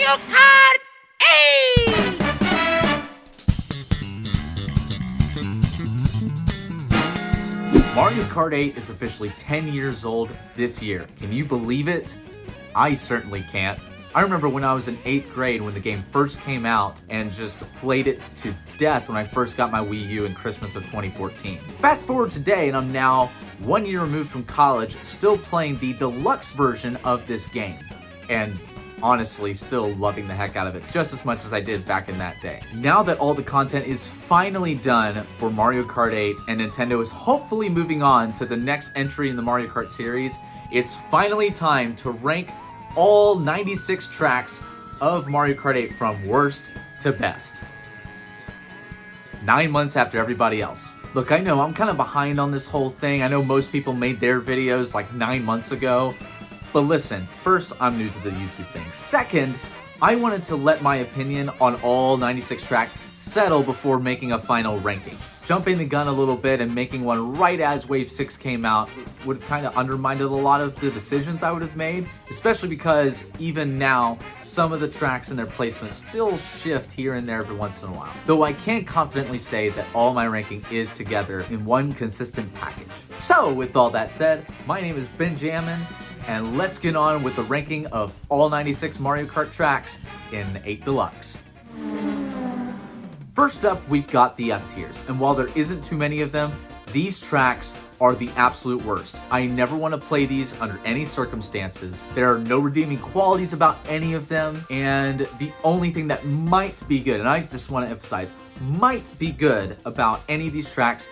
Mario Kart 8! Mario Kart 8 is officially 10 years old this year. Can you believe it? I certainly can't. I remember when I was in 8th grade when the game first came out and just played it to death when I first got my Wii U in Christmas of 2014. Fast forward today and I'm now 1 year removed from college, still playing the deluxe version of this game. And honestly, still loving the heck out of it just as much as I did back in that day. Now that all the content is finally done for Mario Kart 8 and Nintendo is hopefully moving on to the next entry in the Mario Kart series, it's finally time to rank all 96 tracks of Mario Kart 8 from worst to best. 9 months after everybody else. Look, I know I'm kind of behind on this whole thing. I know most people made their videos like 9 months ago. But listen, first, I'm new to the YouTube thing. Second, I wanted to let my opinion on all 96 tracks settle before making a final ranking. Jumping the gun a little bit and making one right as Wave 6 came out would have kind of undermined a lot of the decisions I would have made, especially because even now, some of the tracks and their placements still shift here and there every once in a while. Though I can confidently say that all my ranking is together in one consistent package. So with all that said, my name is Benjamin, and let's get on with the ranking of all 96 Mario Kart tracks in 8 Deluxe. First up, we've got the F tiers, and while there isn't too many of them, these tracks are the absolute worst. I never want to play these under any circumstances. There are no redeeming qualities about any of them, and the only thing that might be good, and I just want to emphasize, might be good about any of these tracks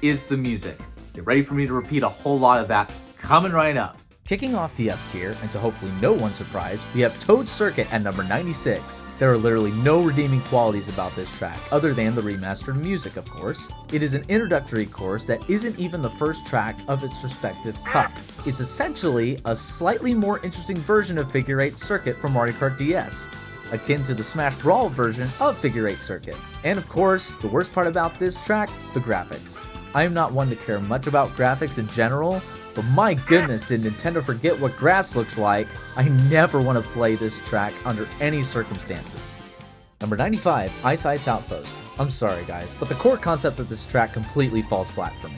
is the music. Get ready for me to repeat a whole lot of that coming right up. Kicking off the F tier, and to hopefully no one's surprise, we have Toad Circuit at number 96. There are literally no redeeming qualities about this track, other than the remastered music, of course. It is an introductory course that isn't even the first track of its respective cup. It's essentially a slightly more interesting version of Figure 8 Circuit from Mario Kart DS, akin to the Smash Brawl version of Figure 8 Circuit. And of course, the worst part about this track, the graphics. I am not one to care much about graphics in general, but my goodness, did Nintendo forget what grass looks like. I never want to play this track under any circumstances. Number 95, Ice Ice Outpost. I'm sorry guys, but the core concept of this track completely falls flat for me.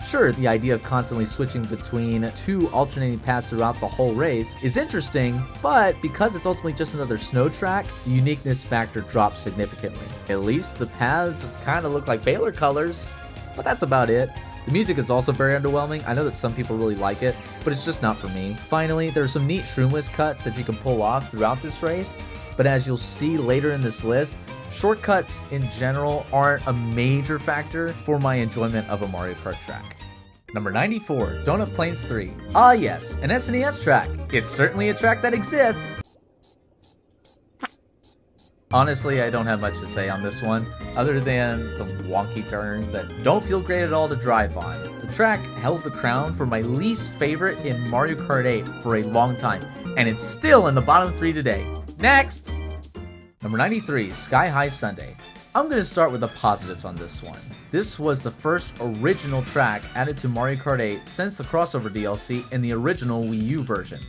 Sure, the idea of constantly switching between two alternating paths throughout the whole race is interesting, but because it's ultimately just another snow track, the uniqueness factor drops significantly. At least the paths kind of look like Baylor colors, but that's about it. The music is also very underwhelming. I know that some people really like it, but it's just not for me. Finally, there are some neat Shroomless cuts that you can pull off throughout this race, but as you'll see later in this list, shortcuts in general aren't a major factor for my enjoyment of a Mario Kart track. Number 94, Donut Plains 3. Ah yes, an SNES track. It's certainly a track that exists. Honestly, I don't have much to say on this one, other than some wonky turns that don't feel great at all to drive on. The track held the crown for my least favorite in Mario Kart 8 for a long time, and it's still in the bottom 3 today. Next! Number 93, Sky High Sunday. I'm going to start with the positives on this one. This was the first original track added to Mario Kart 8 since the crossover DLC in the original Wii U version.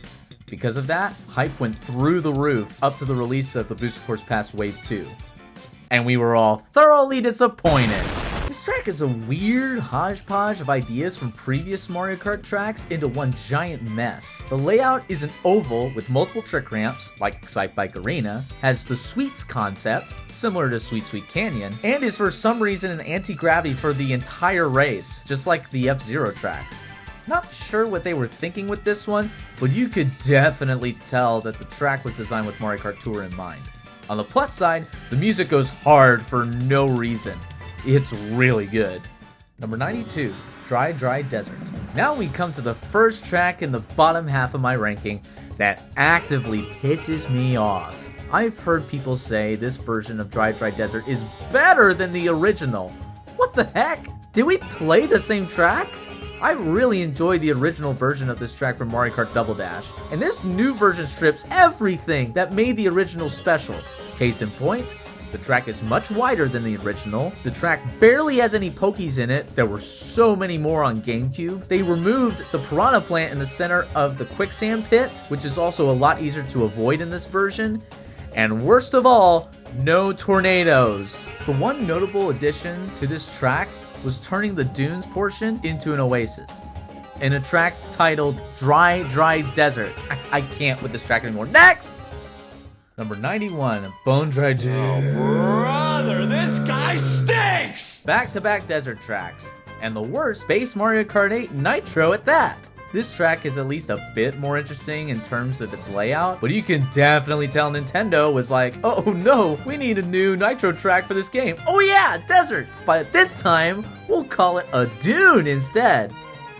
Because of that, hype went through the roof up to the release of the Booster Course Pass Wave 2. And we were all thoroughly disappointed. This track is a weird hodgepodge of ideas from previous Mario Kart tracks into one giant mess. The layout is an oval with multiple trick ramps, like Excite Bike Arena, has the Sweets concept, similar to Sweet Sweet Canyon, and is for some reason an anti-gravity for the entire race, just like the F-Zero tracks. Not sure what they were thinking with this one, but you could definitely tell that the track was designed with Mario Kart Tour in mind. On the plus side, the music goes hard for no reason. It's really good. Number 92, Dry Dry Desert. Now we come to the first track in the bottom half of my ranking that actively pisses me off. I've heard people say this version of Dry Dry Desert is better than the original. What the heck? Did we play the same track? I really enjoyed the original version of this track from Mario Kart Double Dash, and this new version strips everything that made the original special. Case in point, the track is much wider than the original, the track barely has any pokies in it, there were so many more on GameCube, they removed the piranha plant in the center of the quicksand pit, which is also a lot easier to avoid in this version, And worst of all, no tornadoes. The one notable addition to this track was turning the dunes portion into an oasis. In a track titled Dry, Dry Desert. I can't with this track anymore. Next! Number 91, Bone Dry Desert. Brother, this guy stinks! Back-to-back desert tracks. And the worst base Mario Kart 8 Nitro at that. This track is at least a bit more interesting in terms of its layout, but you can definitely tell Nintendo was like, oh no, we need a new Nitro track for this game. Oh yeah, desert! But this time, we'll call it a dune instead.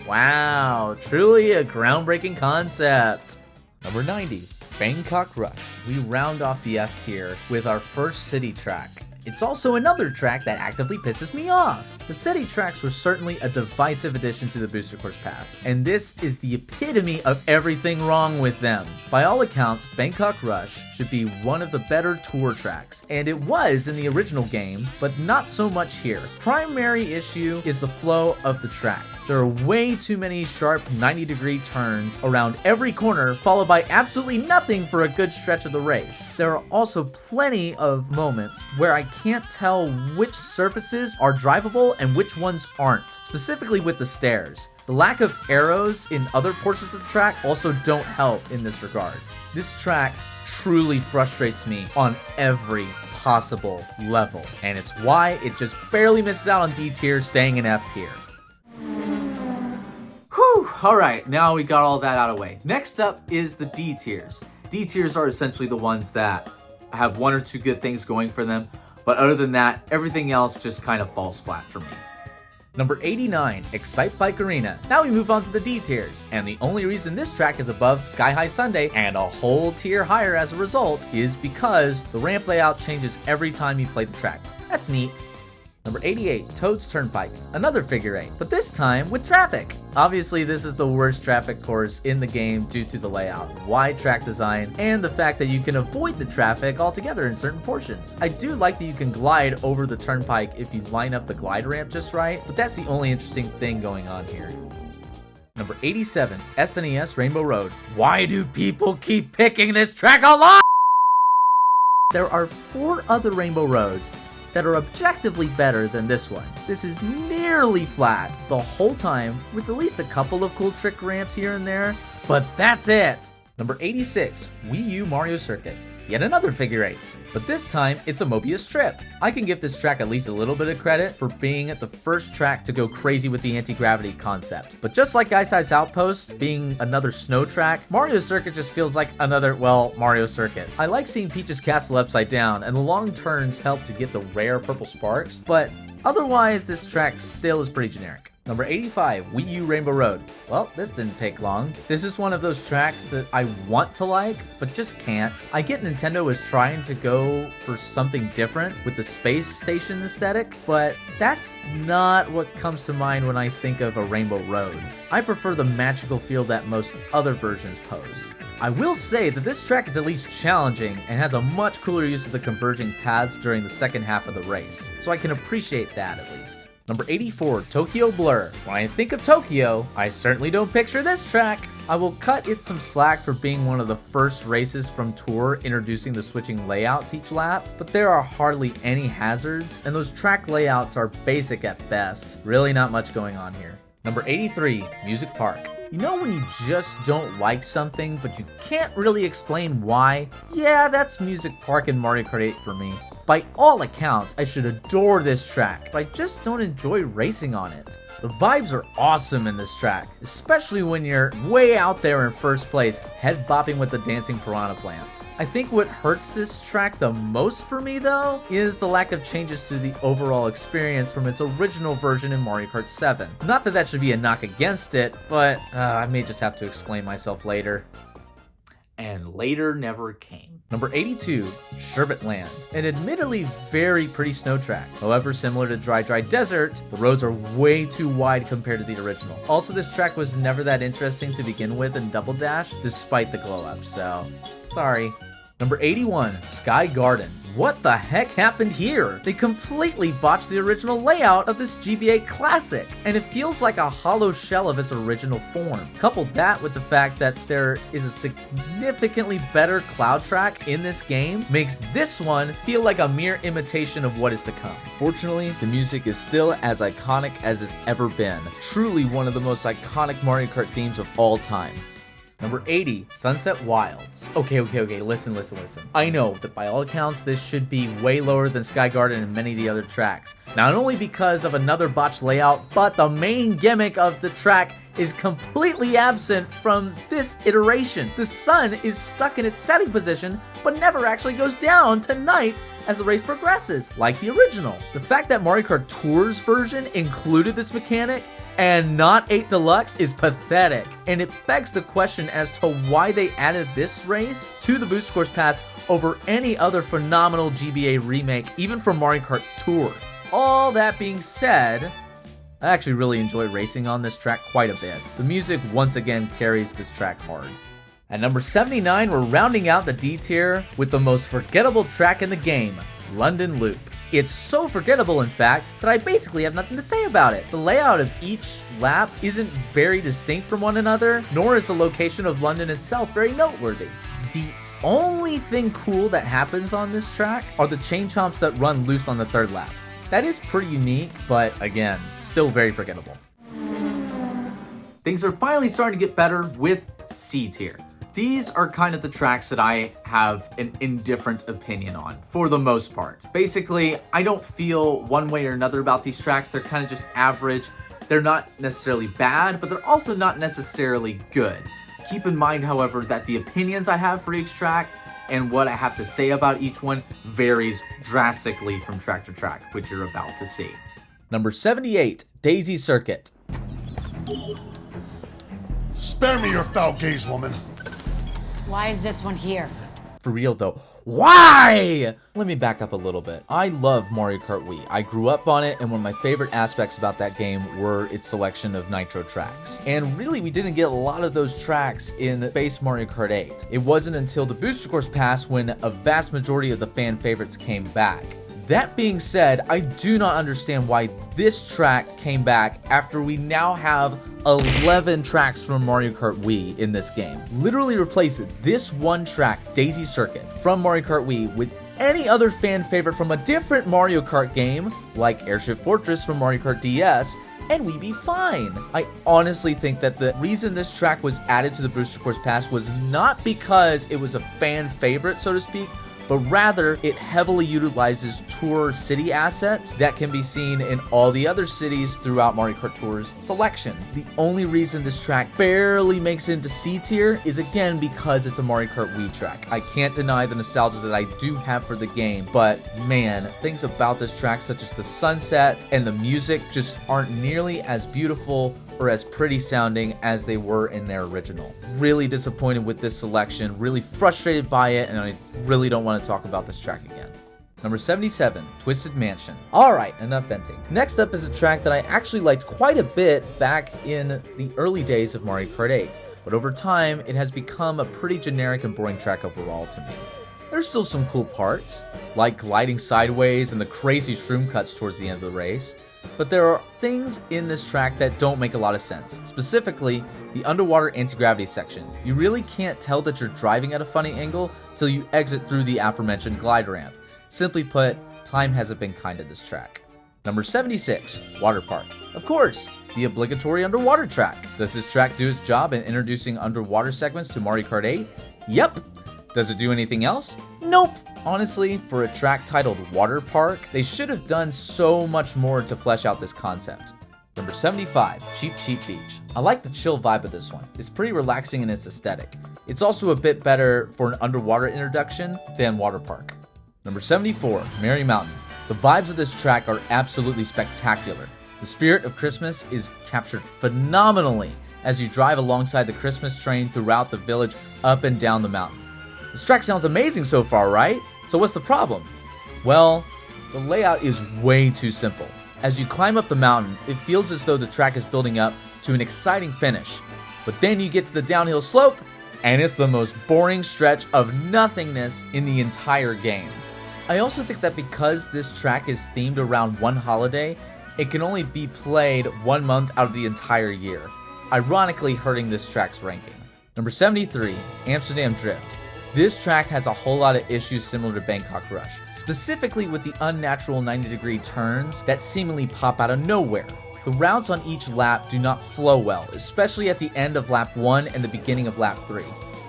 Wow, truly a groundbreaking concept. Number 90, Bangkok Rush. We round off the F tier with our first city track. It's also another track that actively pisses me off. The city tracks were certainly a divisive addition to the Booster Course Pass, and this is the epitome of everything wrong with them. By all accounts, Bangkok Rush should be one of the better tour tracks, and it was in the original game, but not so much here. Primary issue is the flow of the track. There are way too many sharp 90-degree turns around every corner, followed by absolutely nothing for a good stretch of the race. There are also plenty of moments where I can't tell which surfaces are drivable and which ones aren't, specifically with the stairs. The lack of arrows in other portions of the track also don't help in this regard. This track truly frustrates me on every possible level, and it's why it just barely misses out on D tier, staying in F tier. Whew, alright, now we got all that out of the way. Next up is the D tiers. D tiers are essentially the ones that have one or two good things going for them, but other than that, everything else just kind of falls flat for me. Number 89, Excite Bike Arena. Now we move on to the D tiers, and the only reason this track is above Sky High Sunday and a whole tier higher as a result is because the ramp layout changes every time you play the track. That's neat. Number 88, Toad's Turnpike, another figure 8, but this time with traffic. Obviously, this is the worst traffic course in the game due to the layout, wide track design, and the fact that you can avoid the traffic altogether in certain portions. I do like that you can glide over the turnpike if you line up the glide ramp just right, but that's the only interesting thing going on here. Number 87, SNES Rainbow Road. Why do people keep picking this track a lot? There are 4 other Rainbow Roads that are objectively better than this one. This is nearly flat the whole time, with at least a couple of cool trick ramps here and there, but that's it! Number 86, Wii U Mario Circuit. Yet another figure 8, but this time it's a Mobius strip. I can give this track at least a little bit of credit for being the first track to go crazy with the anti-gravity concept. But just like Ice Ice Outpost being another snow track, Mario Circuit just feels like another, well, Mario Circuit. I like seeing Peach's castle upside down, and the long turns help to get the rare purple sparks, but otherwise this track still is pretty generic. Number 85, Wii U Rainbow Road. Well, this didn't take long. This is one of those tracks that I want to like, but just can't. I get Nintendo is trying to go for something different with the space station aesthetic, but that's not what comes to mind when I think of a Rainbow Road. I prefer the magical feel that most other versions pose. I will say that this track is at least challenging and has a much cooler use of the converging paths during the second half of the race, so I can appreciate that at least. Number 84, Tokyo Blur. When I think of Tokyo, I certainly don't picture this track. I will cut it some slack for being one of the first races from Tour introducing the switching layouts each lap, but there are hardly any hazards, and those track layouts are basic at best. Really not much going on here. Number 83, Music Park. You know when you just don't like something, but you can't really explain why? Yeah, that's Music Park in Mario Kart 8 for me. By all accounts, I should adore this track, but I just don't enjoy racing on it. The vibes are awesome in this track, especially when you're way out there in first place, head bopping with the dancing piranha plants. I think what hurts this track the most for me though, is the lack of changes to the overall experience from its original version in Mario Kart 7. Not that that should be a knock against it, but I may just have to explain myself later. And later never came. Number 82, Sherbet Land. An admittedly very pretty snow track. However, similar to Dry Dry Desert, the roads are way too wide compared to the original. Also, this track was never that interesting to begin with in Double Dash, despite the glow up, so sorry. Number 81, Sky Garden. what the heck happened here? They completely botched the original layout of this GBA classic, and it feels like a hollow shell of its original form. Couple that with the fact that there is a significantly better cloud track in this game makes this one feel like a mere imitation of what is to come. Fortunately, the music is still as iconic as it's ever been. Truly one of the most iconic Mario Kart themes of all time. Number 80, Sunset Wilds. Okay, listen. I know that by all accounts, this should be way lower than Sky Garden and many of the other tracks. Not only because of another botched layout, but the main gimmick of the track is completely absent from this iteration. The sun is stuck in its setting position, but never actually goes down to night as the race progresses, like the original. The fact that Mario Kart Tour's version included this mechanic and not 8 Deluxe is pathetic, and it begs the question as to why they added this race to the Booster Course Pass over any other phenomenal GBA remake, even from Mario Kart Tour. All that being said, I actually really enjoy racing on this track quite a bit. The music once again carries this track hard. At number 79, we're rounding out the D tier with the most forgettable track in the game, London Loop. It's so forgettable, in fact, that I basically have nothing to say about it. The layout of each lap isn't very distinct from one another, nor is the location of London itself very noteworthy. The only thing cool that happens on this track are the chain chomps that run loose on the third lap. That is pretty unique, but again, still very forgettable. Things are finally starting to get better with C tier. These are kind of the tracks that I have an indifferent opinion on, for the most part. Basically, I don't feel one way or another about these tracks. They're kind of just average. They're not necessarily bad, but they're also not necessarily good. Keep in mind, however, that the opinions I have for each track and what I have to say about each one varies drastically from track to track, which you're about to see. Number 78, Daisy Circuit. Spare me your foul gaze, woman. Why is this one here? For real though, why? Let me back up a little bit. I love Mario Kart Wii. I grew up on it, and one of my favorite aspects about that game were its selection of nitro tracks. And really, we didn't get a lot of those tracks in base Mario Kart 8. It wasn't until the Booster Course Pass when a vast majority of the fan favorites came back. That being said, I do not understand why this track came back after we now have 11 tracks from Mario Kart Wii in this game. Literally replace this one track, Daisy Circuit, from Mario Kart Wii with any other fan favorite from a different Mario Kart game, like Airship Fortress from Mario Kart DS, and we'd be fine. I honestly think that the reason this track was added to the Booster Course Pass was not because it was a fan favorite, so to speak, but rather it heavily utilizes Tour city assets that can be seen in all the other cities throughout Mario Kart Tour's selection. The only reason this track barely makes it into C tier is again because it's a Mario Kart Wii track. I can't deny the nostalgia that I do have for the game, but man, things about this track such as the sunset and the music just aren't nearly as beautiful or as pretty sounding as they were in their original. Really disappointed with this selection, really frustrated by it, and I really don't want to talk about this track again. Number 77, Twisted Mansion. Alright, enough venting. Next up is a track that I actually liked quite a bit back in the early days of Mario Kart 8, but over time it has become a pretty generic and boring track overall to me. There's still some cool parts, like gliding sideways and the crazy shroom cuts towards the end of the race, but there are things in this track that don't make a lot of sense. Specifically, the underwater anti-gravity section. You really can't tell that you're driving at a funny angle till you exit through the aforementioned glide ramp. Simply put, time hasn't been kind to this track. Number 76, Water Park. Of course, the obligatory underwater track. Does this track do its job in introducing underwater segments to Mario Kart 8? Yep. Does it do anything else? Nope. Honestly, for a track titled Water Park, they should have done so much more to flesh out this concept. Number 75, Cheap Cheap Beach. I like the chill vibe of this one. It's pretty relaxing in its aesthetic. It's also a bit better for an underwater introduction than Water Park. Number 74, Merry Mountain. The vibes of this track are absolutely spectacular. The spirit of Christmas is captured phenomenally as you drive alongside the Christmas train throughout the village up and down the mountain. This track sounds amazing so far, right? So what's the problem? Well, the layout is way too simple. As you climb up the mountain, it feels as though the track is building up to an exciting finish. But then you get to the downhill slope, and it's the most boring stretch of nothingness in the entire game. I also think that because this track is themed around one holiday, it can only be played 1 month out of the entire year, ironically hurting this track's ranking. Number 73, Amsterdam Drift. This track has a whole lot of issues similar to Bangkok Rush, specifically with the unnatural 90-degree turns that seemingly pop out of nowhere. The routes on each lap do not flow well, especially at the end of lap 1 and the beginning of lap 3.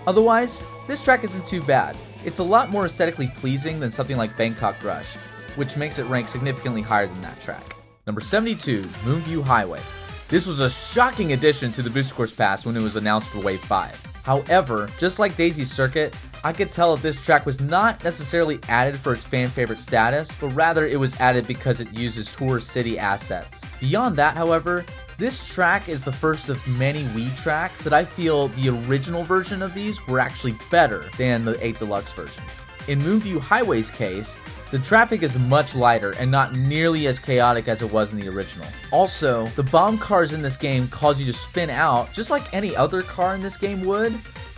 Otherwise, this track isn't too bad. It's a lot more aesthetically pleasing than something like Bangkok Rush, which makes it rank significantly higher than that track. Number 72, Moonview Highway. This was a shocking addition to the Booster Course Pass when it was announced for Wave 5. However, just like Daisy's Circuit, I could tell that this track was not necessarily added for its fan favorite status, but rather it was added because it uses Tour City assets. Beyond that, however, this track is the first of many Wii tracks that I feel the original version of these were actually better than the 8 Deluxe version. In Moonview Highway's case, the traffic is much lighter and not nearly as chaotic as it was in the original. Also, the bomb cars in this game cause you to spin out just like any other car in this game would,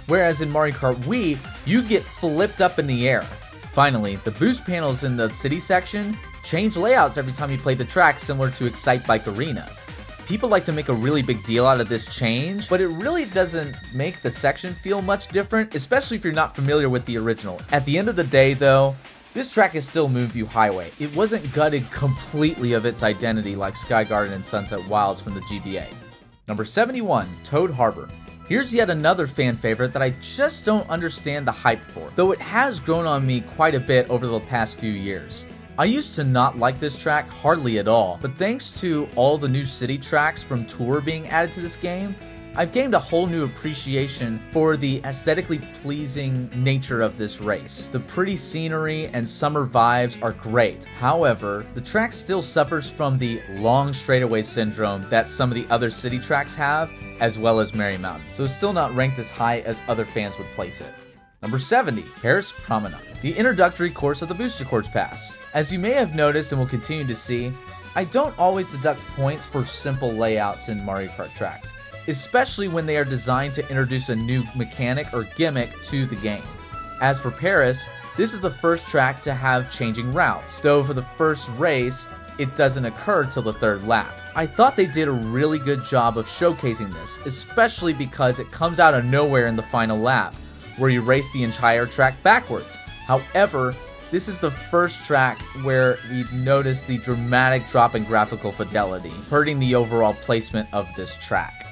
whereas in Mario Kart Wii, you get flipped up in the air. Finally, the boost panels in the city section change layouts every time you play the track, similar to Excite Bike Arena. People like to make a really big deal out of this change, but it really doesn't make the section feel much different, especially if you're not familiar with the original. At the end of the day though, this track is still Moonview Highway. It wasn't gutted completely of its identity like Sky Garden and Sunset Wilds from the GBA. Number 71, Toad Harbor. Here's yet another fan favorite that I just don't understand the hype for, though it has grown on me quite a bit over the past few years. I used to not like this track hardly at all, but thanks to all the new city tracks from Tour being added to this game, I've gained a whole new appreciation for the aesthetically pleasing nature of this race. The pretty scenery and summer vibes are great. However, the track still suffers from the long straightaway syndrome that some of the other city tracks have, as well as Merry Mountain, so it's still not ranked as high as other fans would place it. Number 70, Paris Promenade, the introductory course of the Booster Course Pass. As you may have noticed and will continue to see, I don't always deduct points for simple layouts in Mario Kart tracks, especially when they are designed to introduce a new mechanic or gimmick to the game. As for Paris, this is the first track to have changing routes, though for the first race, it doesn't occur till the third lap. I thought they did a really good job of showcasing this, especially because it comes out of nowhere in the final lap, where you race the entire track backwards. However, this is the first track where we notice the dramatic drop in graphical fidelity, hurting the overall placement of this track.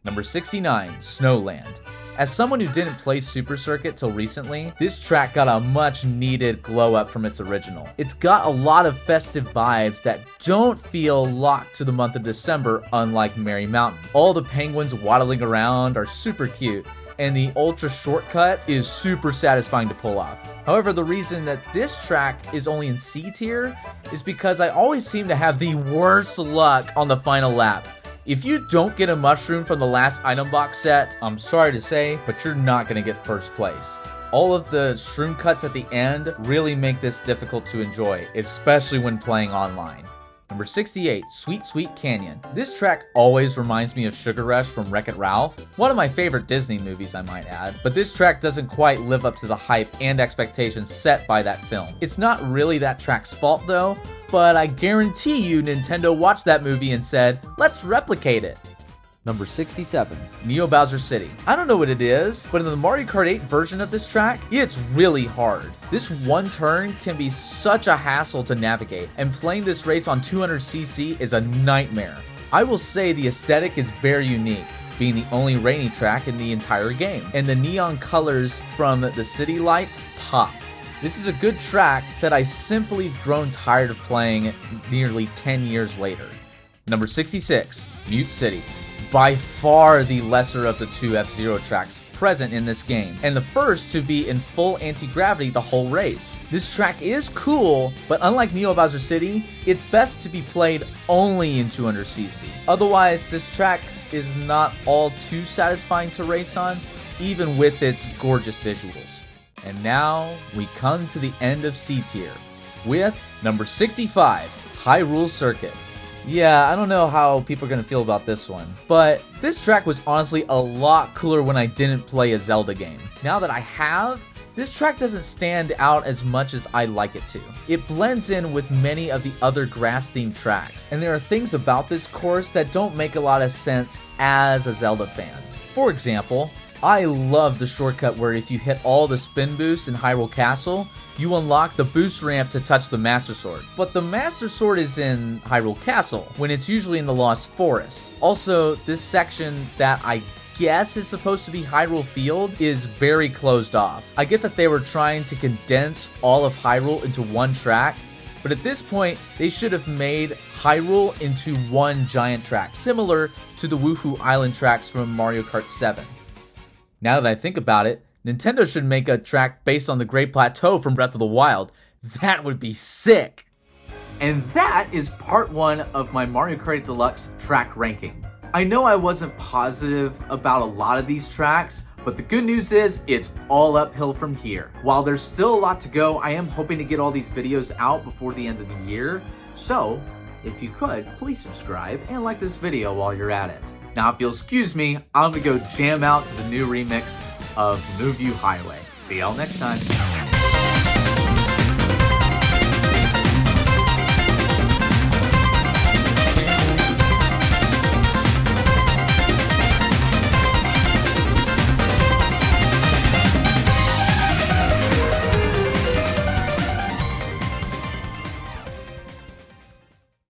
Number 69, Snowland. As someone who didn't play Super Circuit till recently, this track got a much needed glow up from its original. It's got a lot of festive vibes that don't feel locked to the month of December, unlike Merry Mountain. All the penguins waddling around are super cute, and the ultra shortcut is super satisfying to pull off. However, the reason that this track is only in C tier is because I always seem to have the worst luck on the final lap. If you don't get a mushroom from the last item box set, I'm sorry to say, but you're not going to get first place. All of the shroom cuts at the end really make this difficult to enjoy, especially when playing online. Number 68, Sweet Sweet Canyon. This track always reminds me of Sugar Rush from Wreck-It Ralph, one of my favorite Disney movies I might add, but this track doesn't quite live up to the hype and expectations set by that film. It's not really that track's fault though, but I guarantee you Nintendo watched that movie and said, let's replicate it. Number 67. Neo Bowser City. I don't know what it is, but in the Mario Kart 8 version of this track, it's really hard. This one turn can be such a hassle to navigate, and playing this race on 200cc is a nightmare. I will say the aesthetic is very unique, being the only rainy track in the entire game, and the neon colors from the city lights pop. This is a good track that I simply grown tired of playing nearly 10 years later. Number 66, Mute City. By far the lesser of the two F-Zero tracks present in this game, and the first to be in full anti-gravity the whole race. This track is cool, but unlike Neo Bowser City, it's best to be played only in 200cc. Otherwise, this track is not all too satisfying to race on, even with its gorgeous visuals. And now, we come to the end of C tier, with number 65, Hyrule Circuit. Yeah, I don't know how people are going to feel about this one, but this track was honestly a lot cooler when I didn't play a Zelda game. Now that I have, This track doesn't stand out as much as I'd like it to. It blends in with many of the other grass-themed tracks, and there are things about this course that don't make a lot of sense as a Zelda fan. For example, I love the shortcut where if you hit all the spin boosts in Hyrule Castle, you unlock the boost ramp to touch the Master Sword. But the Master Sword is in Hyrule Castle, when it's usually in the Lost Forest. Also, this section that I guess is supposed to be Hyrule Field is very closed off. I get that they were trying to condense all of Hyrule into one track, but at this point, they should have made Hyrule into one giant track, similar to the Woohoo Island tracks from Mario Kart 7. Now that I think about it, Nintendo should make a track based on the Great Plateau from Breath of the Wild. That would be sick! And that is part 1 of my Mario Kart 8 Deluxe track ranking. I know I wasn't positive about a lot of these tracks, but the good news is it's all uphill from here. While there's still a lot to go, I am hoping to get all these videos out before the end of the year. So, if you could, please subscribe and like this video while you're at it. Now, if you'll excuse me, I'm gonna go jam out to the new remix of Move You Highway. See y'all next time.